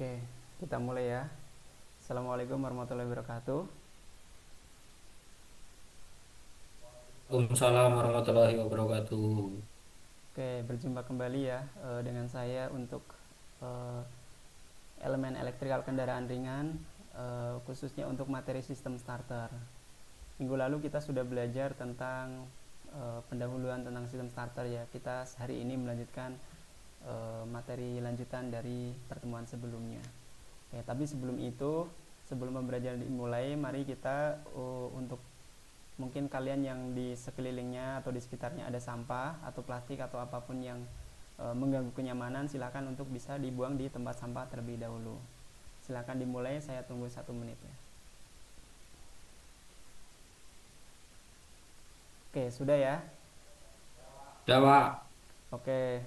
Oke, kita mulai ya. Assalamualaikum warahmatullahi wabarakatuh. Waalaikumsalam warahmatullahi wabarakatuh. Oke, berjumpa kembali ya dengan saya untuk eh, elemen elektrikal kendaraan ringan, khususnya untuk materi sistem starter. Minggu lalu kita sudah belajar tentang pendahuluan tentang sistem starter ya. Kita hari ini melanjutkan materi lanjutan dari pertemuan sebelumnya. Ya, tapi sebelum itu, sebelum pembelajaran dimulai, mari kita untuk mungkin kalian yang di sekelilingnya atau di sekitarnya ada sampah atau plastik atau apapun yang mengganggu kenyamanan, silakan untuk bisa dibuang di tempat sampah terlebih dahulu. Silakan dimulai, saya tunggu 1 menit ya. Oke, sudah ya. Ya, Pak. Oke,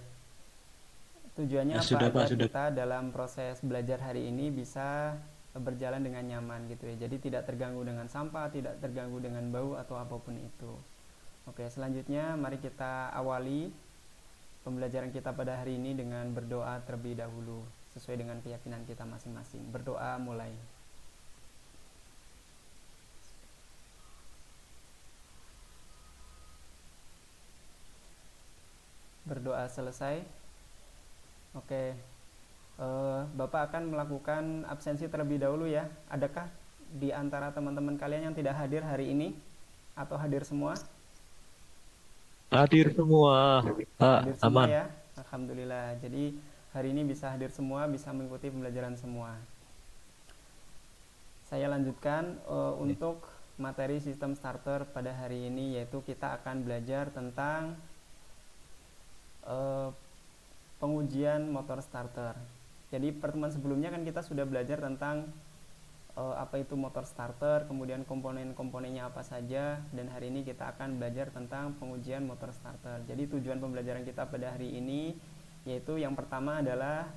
tujuannya Ya, apa? sudah, Pak, Agar sudah. kita dalam proses belajar hari ini bisa berjalan dengan nyaman gitu ya. Jadi tidak terganggu dengan sampah, tidak terganggu dengan bau atau apapun itu. Oke, selanjutnya mari kita awali pembelajaran kita pada hari ini dengan berdoa terlebih dahulu sesuai dengan keyakinan kita masing-masing. Berdoa mulai. Berdoa selesai. Oke, Bapak akan melakukan absensi terlebih dahulu ya. Adakah di antara teman-teman kalian yang tidak hadir hari ini atau hadir semua? Hadir semua, Hadir Pak. semua Aman. ya. Alhamdulillah. Jadi hari ini bisa hadir semua, bisa mengikuti pembelajaran semua. Saya lanjutkan untuk materi sistem starter pada hari ini, yaitu kita akan belajar tentang eh, pengujian motor starter. Jadi pertemuan sebelumnya kan kita sudah belajar tentang apa itu motor starter, kemudian komponen-komponennya apa saja, dan hari ini kita akan belajar tentang pengujian motor starter. Jadi tujuan pembelajaran kita pada hari ini yaitu yang pertama adalah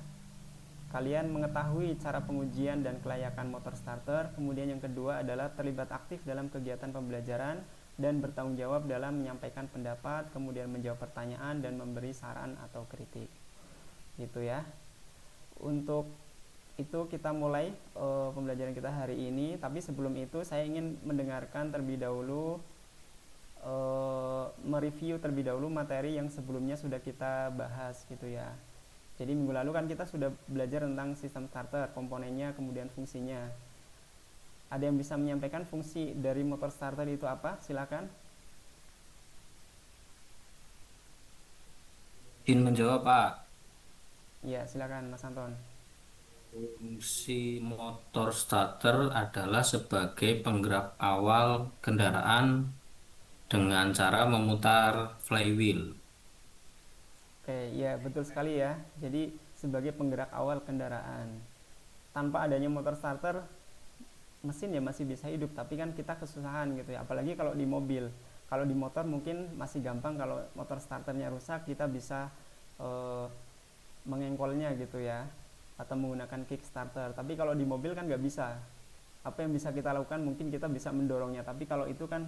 kalian mengetahui cara pengujian dan kelayakan motor starter. Kemudian yang kedua adalah terlibat aktif dalam kegiatan pembelajaran dan bertanggung jawab dalam menyampaikan pendapat, kemudian menjawab pertanyaan dan memberi saran atau kritik. Gitu ya. Untuk itu kita mulai pembelajaran kita hari ini. Tapi sebelum itu saya ingin mendengarkan terlebih dahulu, mereview terlebih dahulu materi yang sebelumnya sudah kita bahas gitu ya. Jadi minggu lalu kan kita sudah belajar tentang sistem starter, komponennya, kemudian fungsinya. Ada yang bisa menyampaikan fungsi dari motor starter itu apa? Silakan. Izin menjawab, Pak. Iya, silakan Mas Anton. Fungsi motor starter adalah sebagai penggerak awal kendaraan dengan cara memutar flywheel. Oke, ya betul sekali ya. Jadi sebagai penggerak awal kendaraan. Tanpa adanya motor starter, mesin ya masih bisa hidup, tapi kan kita kesusahan gitu ya. Apalagi kalau di mobil. Kalau di motor mungkin masih gampang, kalau motor starternya rusak kita bisa eh, mengengkolnya gitu ya, atau menggunakan kickstarter. Tapi kalau di mobil kan nggak bisa. Apa yang bisa kita lakukan, mungkin kita bisa mendorongnya, tapi kalau itu kan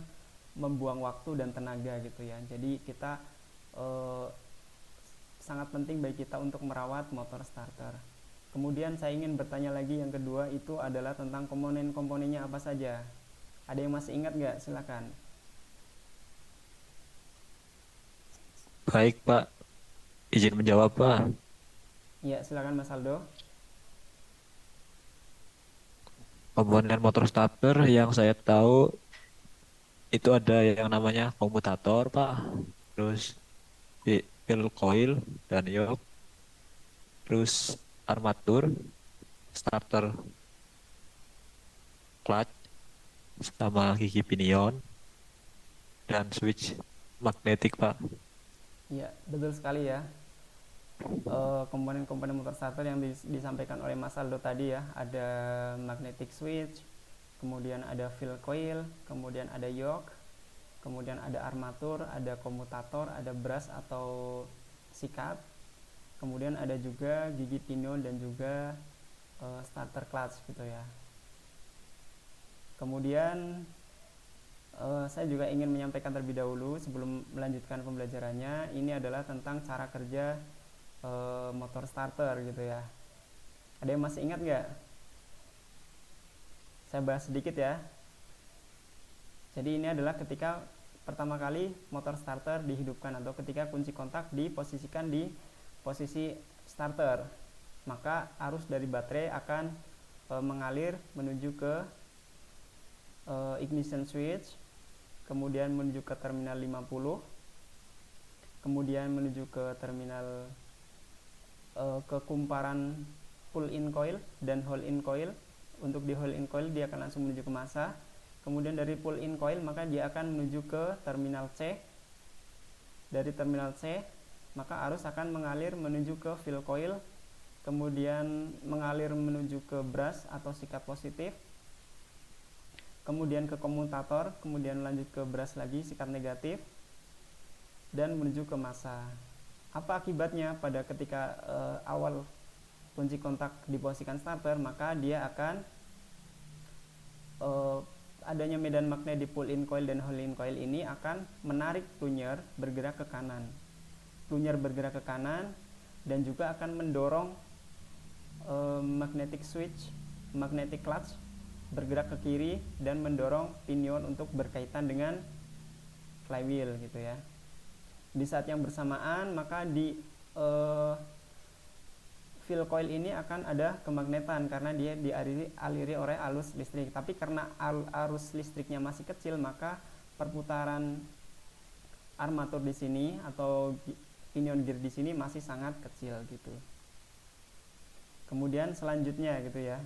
membuang waktu dan tenaga gitu ya. Jadi kita eh, sangat penting bagi kita untuk merawat motor starter. Kemudian saya ingin bertanya lagi, yang kedua itu adalah tentang komponen-komponennya apa saja. Ada yang masih ingat nggak? Silakan. Baik, Pak. Izin menjawab, Pak. Ya, silakan Mas Aldo. Komponen motor starter yang saya tahu itu ada yang namanya komutator, Pak. Terus fill coil dan yoke. Terus armatur, starter clutch, sama gigi pinion, dan switch magnetik, Pak. Ya, betul sekali ya. Komponen-komponen motor starter yang disampaikan oleh Mas Aldo tadi ya, ada magnetic switch, kemudian ada fill coil, kemudian ada yoke, kemudian ada armatur, ada komutator, ada brush atau sikat, kemudian ada juga gigi pinion dan juga starter clutch gitu ya. Kemudian saya juga ingin menyampaikan terlebih dahulu sebelum melanjutkan pembelajarannya, ini adalah tentang cara kerja motor starter gitu ya. Ada yang masih ingat nggak? Saya bahas sedikit ya. Jadi ini adalah ketika pertama kali motor starter dihidupkan atau ketika kunci kontak diposisikan di posisi starter, maka arus dari baterai akan mengalir menuju ke ignition switch, kemudian menuju ke terminal 50, kemudian menuju ke terminal ke kumparan pull in coil dan hold in coil. Untuk di hold in coil dia akan langsung menuju ke massa. Kemudian dari pull in coil maka dia akan menuju ke terminal C. Dari terminal C maka arus akan mengalir menuju ke fill coil, kemudian mengalir menuju ke brush atau sikat positif, kemudian ke komutator, kemudian lanjut ke brush lagi sikat negatif, dan menuju ke massa. Apa akibatnya pada ketika awal kunci kontak diposisikan starter, maka dia akan adanya medan magnet di pull in coil dan hold in coil ini akan menarik plunger bergerak ke kanan. Plunger bergerak ke kanan dan juga akan mendorong magnetic switch, magnetic clutch bergerak ke kiri dan mendorong pinion untuk berkaitan dengan flywheel gitu ya. Di saat yang bersamaan maka di fill coil ini akan ada kemagnetan karena dia dialiri oleh arus listrik. Tapi karena arus listriknya masih kecil, maka perputaran armatur di sini atau pinion gear di sini masih sangat kecil gitu. Kemudian selanjutnya gitu ya.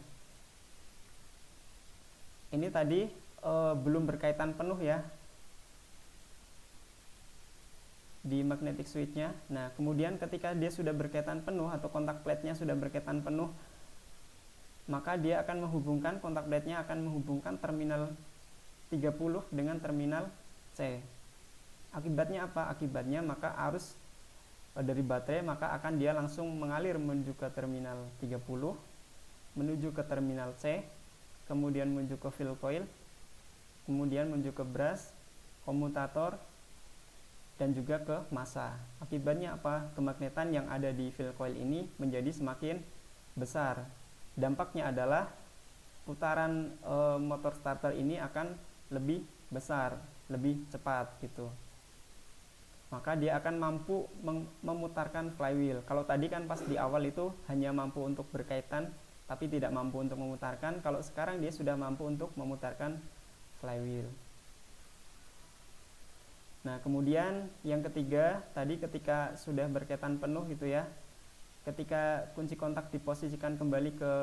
Ini tadi belum berkaitan penuh ya di magnetic switch-nya. Nah, kemudian ketika dia sudah berkaitan penuh atau kontak plate-nya sudah berkaitan penuh, maka dia akan menghubungkan, kontak plate-nya akan menghubungkan terminal 30 dengan terminal C. Akibatnya apa? Akibatnya maka arus dari baterai maka akan dia langsung mengalir menuju ke terminal 30, menuju ke terminal C, kemudian menuju ke fill coil, kemudian menuju ke brush, komutator, dan juga ke massa. Akibatnya apa? Kemagnetan yang ada di fill coil ini menjadi semakin besar. Dampaknya adalah putaran motor starter ini akan lebih besar, lebih cepat gitu. Maka dia akan mampu memutarkan flywheel. Kalau tadi kan pas di awal itu hanya mampu untuk berkaitan tapi tidak mampu untuk memutarkan. Kalau sekarang dia sudah mampu untuk memutarkan flywheel. Nah, kemudian yang ketiga, tadi ketika sudah berkaitan penuh gitu ya, ketika kunci kontak diposisikan kembali ke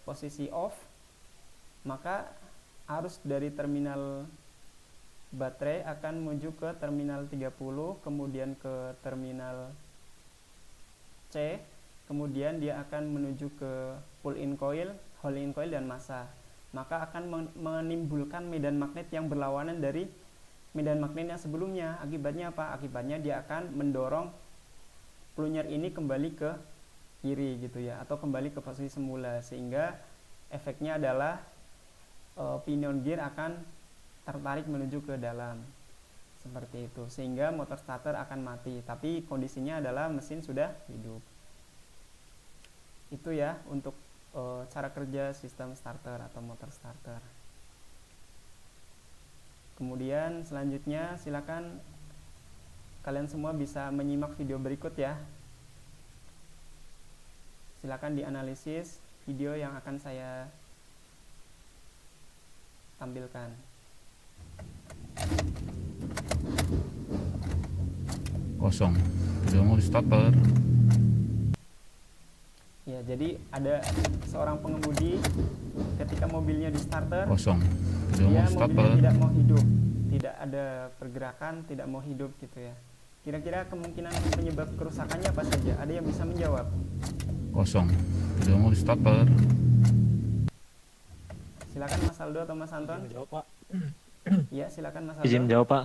posisi off, maka arus dari terminal baterai akan menuju ke terminal 30, kemudian ke terminal C, kemudian dia akan menuju ke pull in coil, hold in coil, dan massa. Maka akan menimbulkan medan magnet yang berlawanan dari medan magnet yang sebelumnya. Akibatnya apa? Akibatnya dia akan mendorong plunger ini kembali ke kiri gitu ya, atau kembali ke posisi semula, sehingga efeknya adalah pinion gear akan tertarik menuju ke dalam seperti itu, sehingga motor starter akan mati, tapi kondisinya adalah mesin sudah hidup. Itu ya untuk cara kerja sistem starter atau motor starter. Kemudian selanjutnya silakan kalian semua bisa menyimak video berikut ya. Silakan dianalisis video yang akan saya tampilkan. Kosong, sudah mau starter. Ya, jadi ada seorang pengemudi ketika mobilnya di starter, Kosong, sudah dia mau starter. mobilnya tidak mau hidup, tidak ada pergerakan, tidak mau hidup gitu ya. Kira-kira kemungkinan penyebab kerusakannya apa saja? Ada yang bisa menjawab? Kosong, sudah mau starter. Silakan Mas Aldo atau Mas Anton. Izin menjawab, Pak. Iya, silakan Mas Aldo. Izin menjawab, Pak.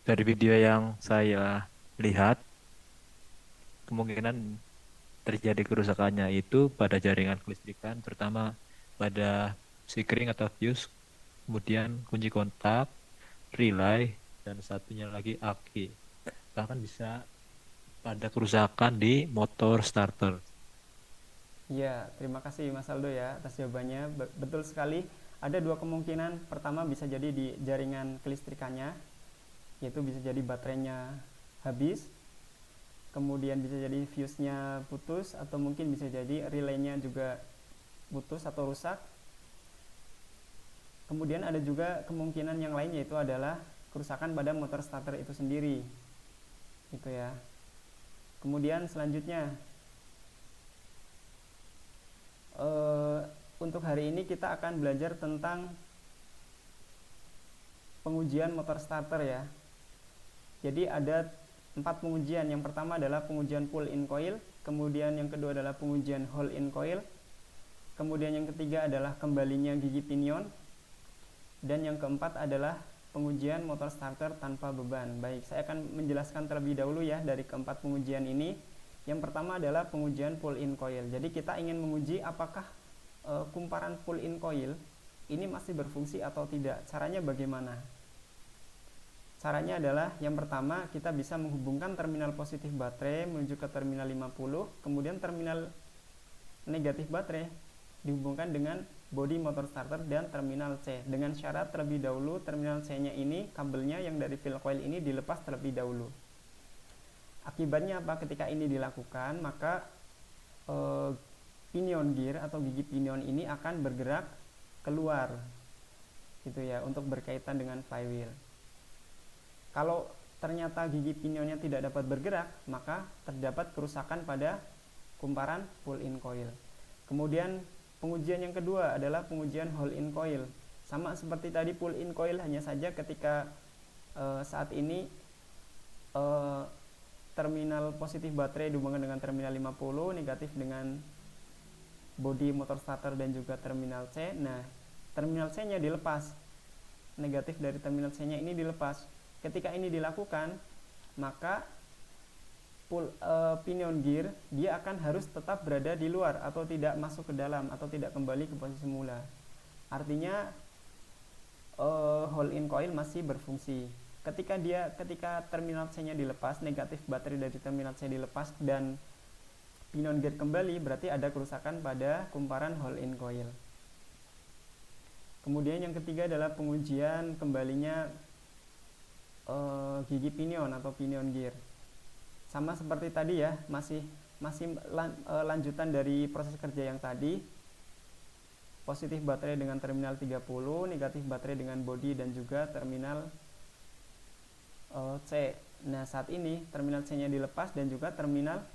Dari video yang saya lihat, kemungkinan terjadi kerusakannya itu pada jaringan kelistrikan, terutama pada sikring atau fuse, kemudian kunci kontak, relay, dan satunya lagi aki. Bahkan bisa pada kerusakan di motor starter. Ya, terima kasih Mas Aldo ya atas jawabannya. Betul sekali. Ada dua kemungkinan. Pertama bisa jadi di jaringan kelistrikannya, yaitu bisa jadi baterainya habis, kemudian bisa jadi fuse-nya putus, atau mungkin bisa jadi relaynya juga putus atau rusak. Kemudian ada juga kemungkinan yang lain, yaitu adalah kerusakan pada motor starter itu sendiri. Itu ya. Kemudian selanjutnya, untuk hari ini kita akan belajar tentang pengujian motor starter ya. Jadi ada 4 pengujian. Yang pertama adalah pengujian pull in coil, kemudian yang kedua adalah pengujian hole in coil, kemudian yang ketiga adalah kembalinya gigi pinion, dan yang keempat adalah pengujian motor starter tanpa beban. Baik, saya akan menjelaskan terlebih dahulu ya dari keempat pengujian ini. Yang pertama adalah pengujian pull in coil. Jadi kita ingin menguji apakah kumparan pull in coil ini masih berfungsi atau tidak. Caranya bagaimana? Caranya adalah yang pertama kita bisa menghubungkan terminal positif baterai menuju ke terminal 50, kemudian terminal negatif baterai dihubungkan dengan bodi motor starter dan terminal C, dengan syarat terlebih dahulu terminal C-nya ini kabelnya yang dari fill coil ini dilepas terlebih dahulu. Akibatnya apa? Ketika ini dilakukan, maka pinion gear atau gigi pinion ini akan bergerak keluar, gitu ya, untuk berkaitan dengan flywheel. Kalau ternyata gigi pinionnya tidak dapat bergerak, maka terdapat kerusakan pada kumparan pull in coil. Kemudian pengujian yang kedua adalah pengujian hole in coil. Sama seperti tadi pull in coil, hanya saja ketika saat ini terminal positif baterai dihubungkan dengan terminal 50, negatif dengan bodi motor starter dan juga terminal C. Nah, terminal C-nya dilepas, negatif dari terminal C-nya ini dilepas. Ketika ini dilakukan, maka pinion gear dia akan harus tetap berada di luar atau tidak masuk ke dalam atau tidak kembali ke posisi semula. Artinya hole in coil masih berfungsi. Ketika terminal C-nya dilepas, negatif baterai dari terminal C dilepas dan pinion gear kembali, berarti ada kerusakan pada kumparan hole in coil. Kemudian yang ketiga adalah pengujian kembalinya gigi pinion atau pinion gear. Sama seperti tadi ya, masih lanjutan dari proses kerja yang tadi. Positif baterai dengan terminal 30, negatif baterai dengan bodi dan juga terminal C. Nah, saat ini terminal C-nya dilepas dan juga terminal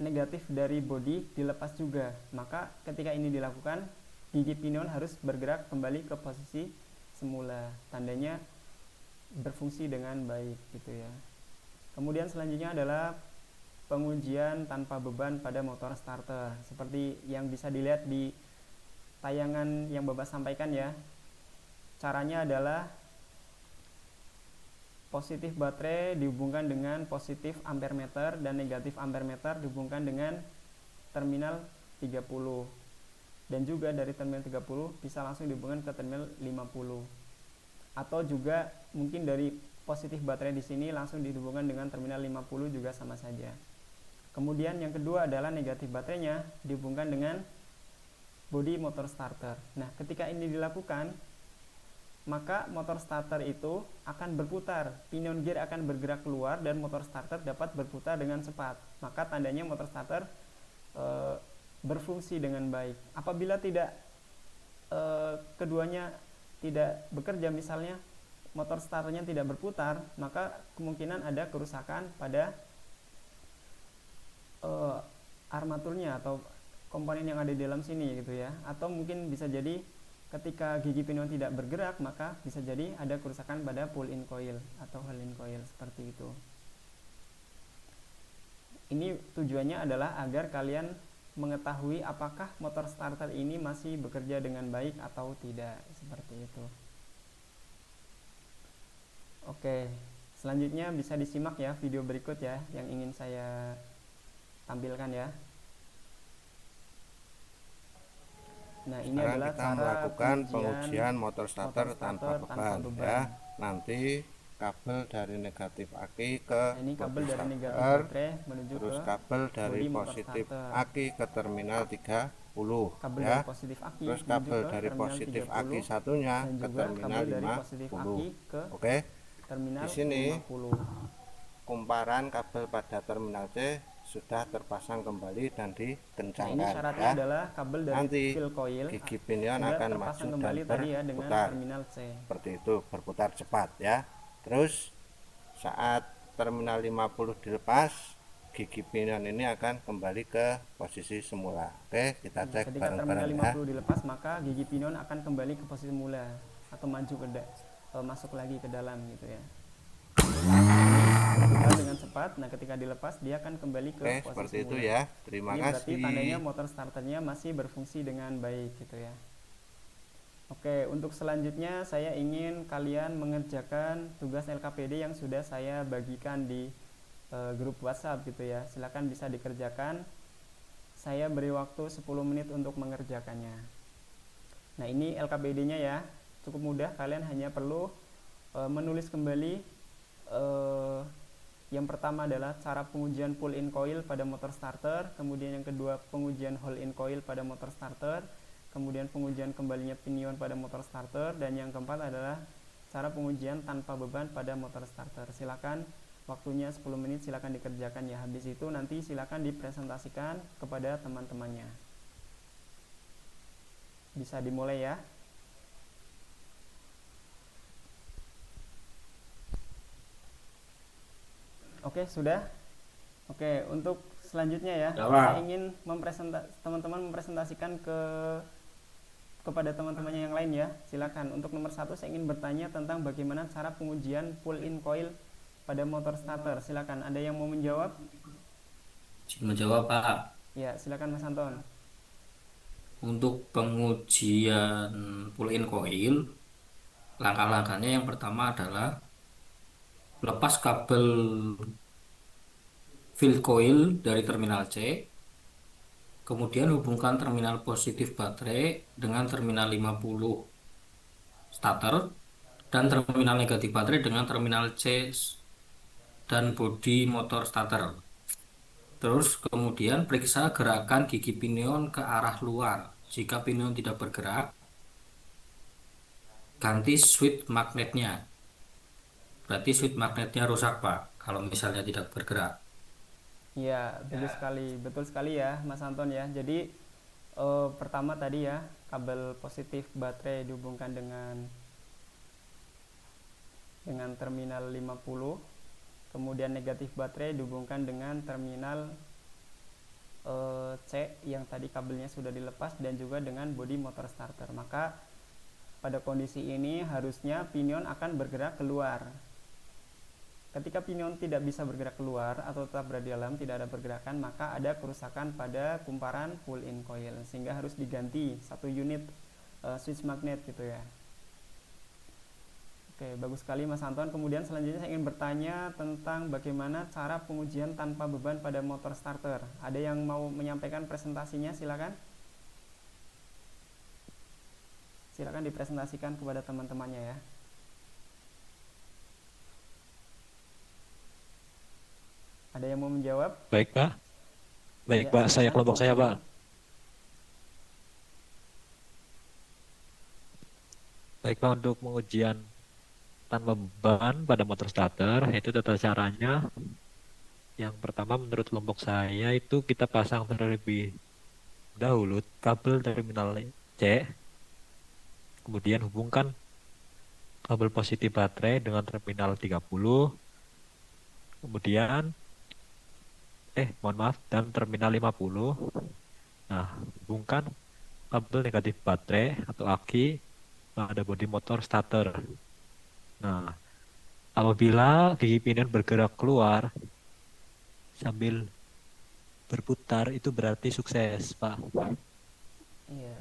negatif dari bodi dilepas juga. Maka ketika ini dilakukan, gigi pinion harus bergerak kembali ke posisi semula. Tandanya berfungsi dengan baik, gitu ya. Kemudian selanjutnya adalah pengujian tanpa beban pada motor starter. Seperti yang bisa dilihat di tayangan yang Bapak sampaikan ya. Caranya adalah positif baterai dihubungkan dengan positif ampere meter dan negatif ampere meter dihubungkan dengan terminal 30. Dan juga dari terminal 30 bisa langsung dihubungkan ke terminal 50. Atau juga mungkin dari positif baterai di sini langsung dihubungkan dengan terminal 50 juga sama saja. Kemudian yang kedua adalah negatif baterainya dihubungkan dengan bodi motor starter. Nah, ketika ini dilakukan, maka motor starter itu akan berputar, pinion gear akan bergerak keluar dan motor starter dapat berputar dengan cepat. Maka tandanya motor starter berfungsi dengan baik. Apabila tidak keduanya tidak bekerja, misalnya motor starternya tidak berputar, maka kemungkinan ada kerusakan pada armaturnya atau komponen yang ada di dalam sini, gitu ya. Atau mungkin bisa jadi ketika gigi pinion tidak bergerak, maka bisa jadi ada kerusakan pada pull in coil atau hole in coil, seperti itu. Ini tujuannya adalah agar kalian mengetahui apakah motor starter ini masih bekerja dengan baik atau tidak, seperti itu. Oke, selanjutnya bisa disimak ya video berikut ya yang ingin saya tampilkan ya. Nah, ini sekarang adalah kita cara melakukan pengujian motor starter tanpa beban ya. Nanti kabel dari negatif aki ke Nah, ini kabel bodi dari negatif starter, baterai menuju terus ke kabel dari bodi motor positif starter. aki ke terminal 30 Kabel ya. dari positif aki Terus menuju kabel ke dari terminal positif 30 aki satunya dan ke juga terminal kabel dari positif aki 50. ke Oke, terminal di sini 50. kumparan kabel pada terminal C sudah terpasang kembali dan Nah, ini dikencangkan syaratnya ya. adalah kabel dari Nanti fill coil gigi pinion sudah akan terpasang maju dan kembali tadi ya dengan berputar terminal C. seperti itu, berputar cepat ya. Terus saat terminal 50 dilepas, gigi pinion ini akan kembali ke posisi semula. Oke, kita cek Ketika terminal bareng-bareng ya. 50 dilepas, maka gigi pinion akan kembali ke posisi semula atau maju masuk lagi ke dalam gitu ya. Berputar dengan cepat. Nah, ketika dilepas dia akan kembali ke Oke, posisi seperti itu semula. ya. Terima Ini berarti kasih. tandanya motor starternya masih berfungsi dengan baik gitu ya. Oke, untuk selanjutnya saya ingin kalian mengerjakan tugas LKPD yang sudah saya bagikan di grup WhatsApp gitu ya. Silakan bisa dikerjakan. Saya beri waktu 10 menit untuk mengerjakannya. Nah, ini LKPD-nya ya. Cukup mudah, kalian hanya perlu menulis kembali yang pertama adalah cara pengujian pull-in coil pada motor starter, kemudian yang kedua pengujian hold-in coil pada motor starter, kemudian pengujian kembalinya pinion pada motor starter, dan yang keempat adalah cara pengujian tanpa beban pada motor starter. Silakan, waktunya 10 menit, silakan dikerjakan ya. Habis itu nanti silakan dipresentasikan kepada teman-temannya. Bisa dimulai ya. Oke, sudah. Oke, untuk selanjutnya ya, saya ingin teman-teman mempresentasikan kepada teman-temannya yang lain ya. Silakan. Untuk nomor 1 saya ingin bertanya tentang bagaimana cara pengujian pull-in coil pada motor starter. Silakan. Ada yang mau menjawab? Menjawab, Pak. Ya, silakan Mas Anton. Untuk pengujian pull-in coil, langkah-langkahnya yang pertama adalah lepas kabel fill coil dari terminal C, kemudian hubungkan terminal positif baterai dengan terminal 50 starter dan terminal negatif baterai dengan terminal C dan bodi motor starter. Terus kemudian periksa gerakan gigi pinion ke arah luar. Jika pinion tidak bergerak, ganti switch magnetnya. Berarti switch magnetnya rusak, Pak, kalau misalnya tidak bergerak. Ya, betul sekali ya Mas Anton ya. Jadi pertama tadi ya, kabel positif baterai dihubungkan dengan terminal 50, kemudian negatif baterai dihubungkan dengan terminal C yang tadi kabelnya sudah dilepas, dan juga dengan bodi motor starter. Maka pada kondisi ini harusnya pinion akan bergerak keluar. Ketika pinion tidak bisa bergerak keluar atau tetap berada di dalam, tidak ada pergerakan, maka ada kerusakan pada kumparan pull-in coil, sehingga harus diganti 1 unit switch magnet gitu ya. Oke, bagus sekali Mas Anton. Kemudian selanjutnya saya ingin bertanya tentang bagaimana cara pengujian tanpa beban pada motor starter. Ada yang mau menyampaikan presentasinya? Silakan. Silakan dipresentasikan kepada teman-temannya ya. Ada yang mau menjawab? Baik, Pak. Baik, Ya, Pak. Saya silakan. kelompok saya, Pak. Baik, Pak, untuk pengujian tanpa beban pada motor starter, itu tata caranya. Yang pertama menurut kelompok saya itu kita pasang terlebih dahulu kabel terminal C, kemudian hubungkan kabel positif baterai dengan terminal 30, kemudian dan terminal 50. Nah, hubungkan kabel negatif baterai atau aki pada bodi motor starter. Nah, apabila gigi pinion bergerak keluar sambil berputar, itu berarti sukses, Pak. Iya.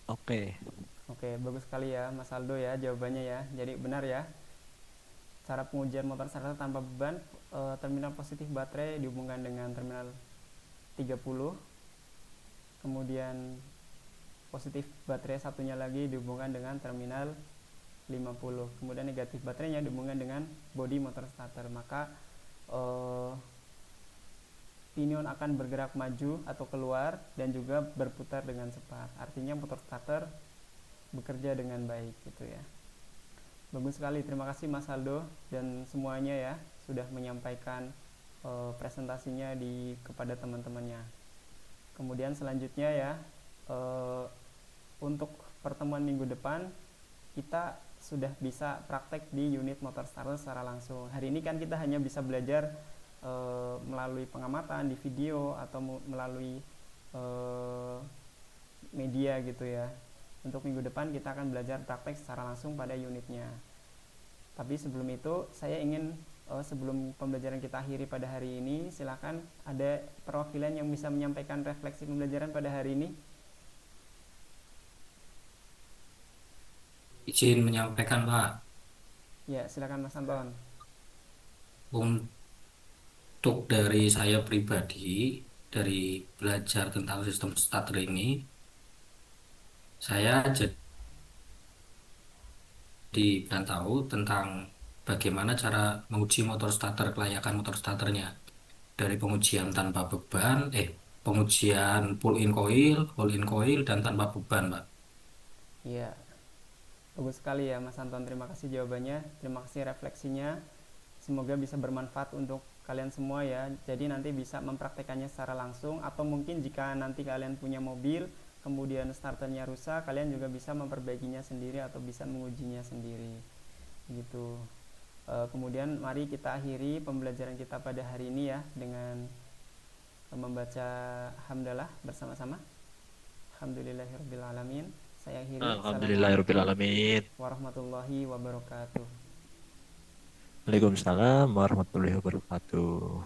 Oke. Oke, bagus sekali ya Mas Aldo ya jawabannya ya. Jadi benar ya. Cara pengujian motor starter tanpa beban, terminal positif baterai dihubungkan dengan terminal 30. Kemudian positif baterai satunya lagi dihubungkan dengan terminal 50. Kemudian negatif baterainya dihubungkan dengan bodi motor starter, maka pinion akan bergerak maju atau keluar dan juga berputar dengan cepat. Artinya motor starter bekerja dengan baik gitu ya. Bagus sekali, terima kasih Mas Aldo dan semuanya ya sudah menyampaikan presentasinya kepada teman-temannya. Kemudian selanjutnya ya, untuk pertemuan minggu depan kita sudah bisa praktek di unit motor starter secara langsung. Hari ini kan kita hanya bisa belajar melalui pengamatan di video atau melalui media gitu ya. Untuk minggu depan kita akan belajar praktek secara langsung pada unitnya. Tapi sebelum itu saya ingin sebelum pembelajaran kita akhiri pada hari ini, silakan ada perwakilan yang bisa menyampaikan refleksi pembelajaran pada hari ini. Izin menyampaikan Pak, Ya, silakan Mas Anton. untuk dari saya pribadi, dari belajar tentang sistem starter ini, saya jadi pengen tahu tentang bagaimana cara menguji motor starter, kelayakan motor starternya. Dari pengujian tanpa beban, pengujian pull in coil, dan tanpa beban, Pak. Iya, bagus sekali ya Mas Anton, terima kasih jawabannya, terima kasih refleksinya. Semoga bisa bermanfaat untuk kalian semua ya. Jadi nanti bisa mempraktekannya secara langsung, atau mungkin jika nanti kalian punya mobil kemudian starternya rusak, kalian juga bisa memperbaikinya sendiri atau bisa mengujinya sendiri gitu. Kemudian mari kita akhiri pembelajaran kita pada hari ini ya dengan membaca hamdalah bersama-sama. Alhamdulillahirrabbilalamin. Saya akhiri. Alhamdulillahirrabbilalamin. Warahmatullahi wabarakatuh. Waalaikumsalam warahmatullahi wabarakatuh.